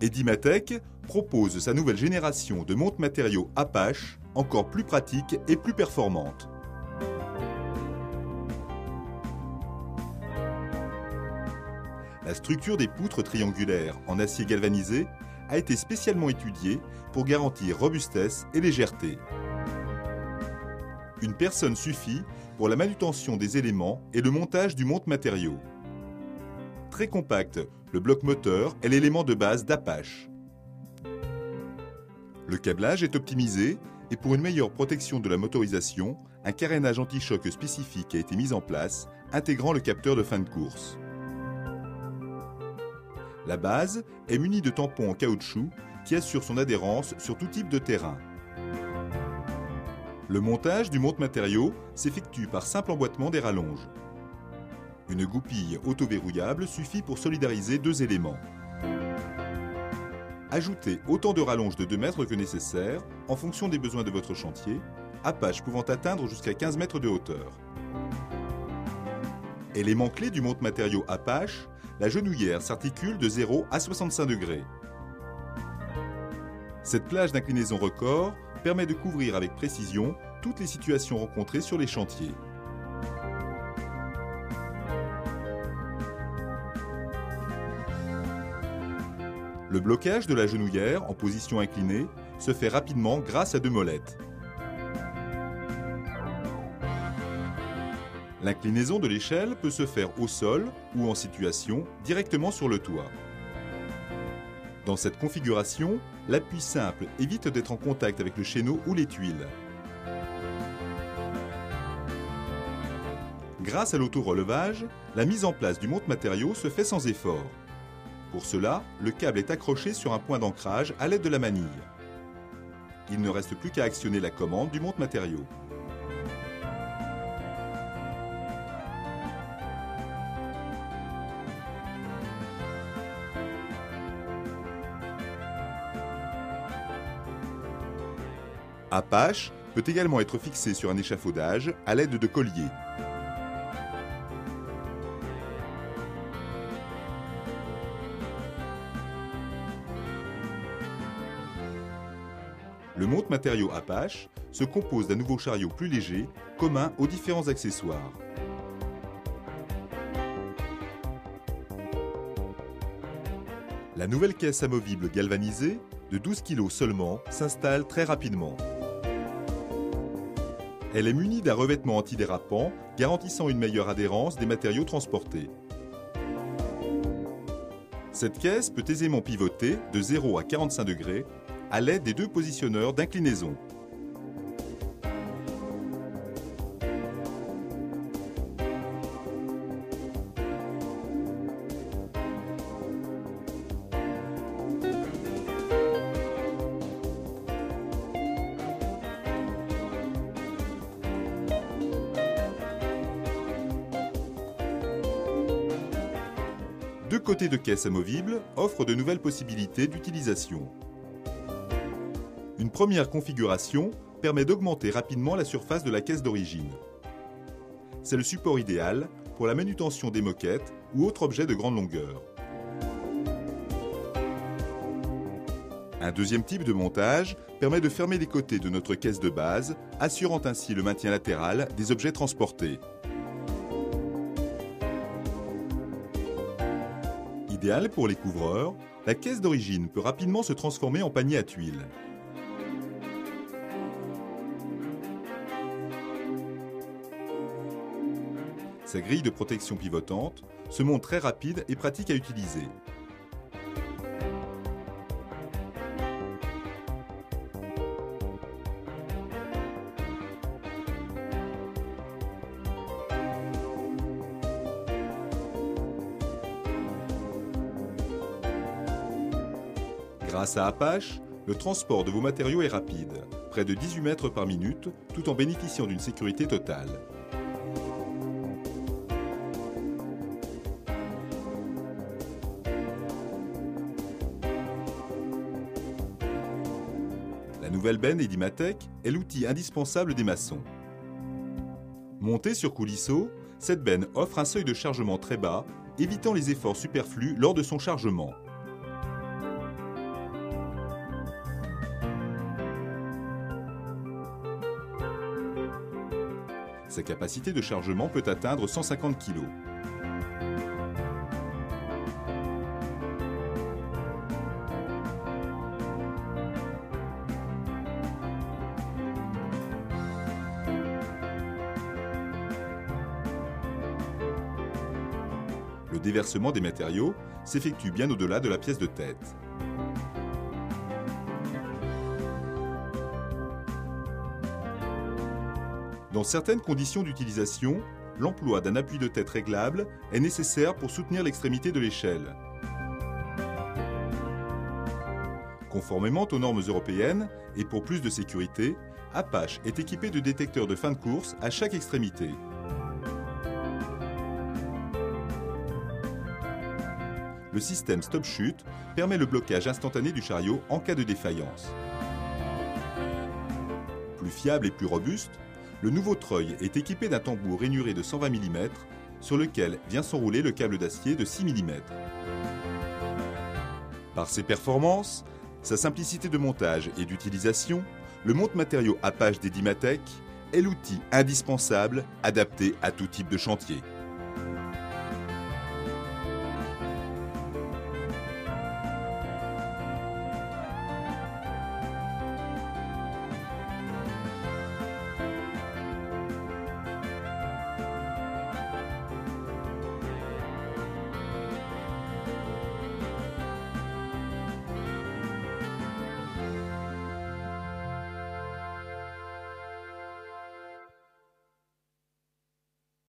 Edimatec propose sa nouvelle génération de monte-matériaux Apache, encore plus pratique et plus performante. La structure des poutres triangulaires en acier galvanisé a été spécialement étudiée pour garantir robustesse et légèreté. Une personne suffit pour la manutention des éléments et le montage du monte-matériaux. Très compact, le bloc moteur est l'élément de base d'Apache. Le câblage est optimisé et pour une meilleure protection de la motorisation, un carénage anti-choc spécifique a été mis en place, intégrant le capteur de fin de course. La base est munie de tampons en caoutchouc qui assurent son adhérence sur tout type de terrain. Le montage du monte-matériaux s'effectue par simple emboîtement des rallonges. Une goupille auto-verrouillable suffit pour solidariser deux éléments. Ajoutez autant de rallonges de 2 mètres que nécessaire en fonction des besoins de votre chantier, Apache pouvant atteindre jusqu'à 15 mètres de hauteur. Élément clé du monte-matériaux Apache, la genouillère s'articule de 0 à 65 degrés. Cette plage d'inclinaison record permet de couvrir avec précision toutes les situations rencontrées sur les chantiers. Le blocage de la genouillère en position inclinée se fait rapidement grâce à 2 molettes. L'inclinaison de l'échelle peut se faire au sol ou en situation directement sur le toit. Dans cette configuration, l'appui simple évite d'être en contact avec le chéneau ou les tuiles. Grâce à l'auto-relevage, la mise en place du monte-matériaux se fait sans effort. Pour cela, le câble est accroché sur un point d'ancrage à l'aide de la manille. Il ne reste plus qu'à actionner la commande du monte-matériaux. Apache peut également être fixé sur un échafaudage à l'aide de colliers. Le monte-matériaux Apache se compose d'un nouveau chariot plus léger, commun aux différents accessoires. La nouvelle caisse amovible galvanisée, de 12 kg seulement, s'installe très rapidement. Elle est munie d'un revêtement antidérapant garantissant une meilleure adhérence des matériaux transportés. Cette caisse peut aisément pivoter de 0 à 45 degrés à l'aide des 2 positionneurs d'inclinaison. Deux côtés de caisse amovible offrent de nouvelles possibilités d'utilisation. Une première configuration permet d'augmenter rapidement la surface de la caisse d'origine. C'est le support idéal pour la manutention des moquettes ou autres objets de grande longueur. Un deuxième type de montage permet de fermer les côtés de notre caisse de base, assurant ainsi le maintien latéral des objets transportés. Idéal pour les couvreurs, la caisse d'origine peut rapidement se transformer en panier à tuiles. Sa grille de protection pivotante se montre très rapide et pratique à utiliser. Grâce à Apache, le transport de vos matériaux est rapide, près de 18 mètres par minute, tout en bénéficiant d'une sécurité totale. La nouvelle benne Edimatec est l'outil indispensable des maçons. Montée sur coulisseau, cette benne offre un seuil de chargement très bas, évitant les efforts superflus lors de son chargement. Sa capacité de chargement peut atteindre 150 kg. Le déversement des matériaux s'effectue bien au-delà de la pièce de tête. Dans certaines conditions d'utilisation, l'emploi d'un appui de tête réglable est nécessaire pour soutenir l'extrémité de l'échelle. Conformément aux normes européennes et pour plus de sécurité, Apache est équipé de détecteurs de fin de course à chaque extrémité. Le système stop-chute permet le blocage instantané du chariot en cas de défaillance. Plus fiable et plus robuste, le nouveau treuil est équipé d'un tambour rainuré de 120 mm sur lequel vient s'enrouler le câble d'acier de 6 mm. Par ses performances, sa simplicité de montage et d'utilisation, le monte-matériaux Apache d'Edimatec est l'outil indispensable adapté à tout type de chantier.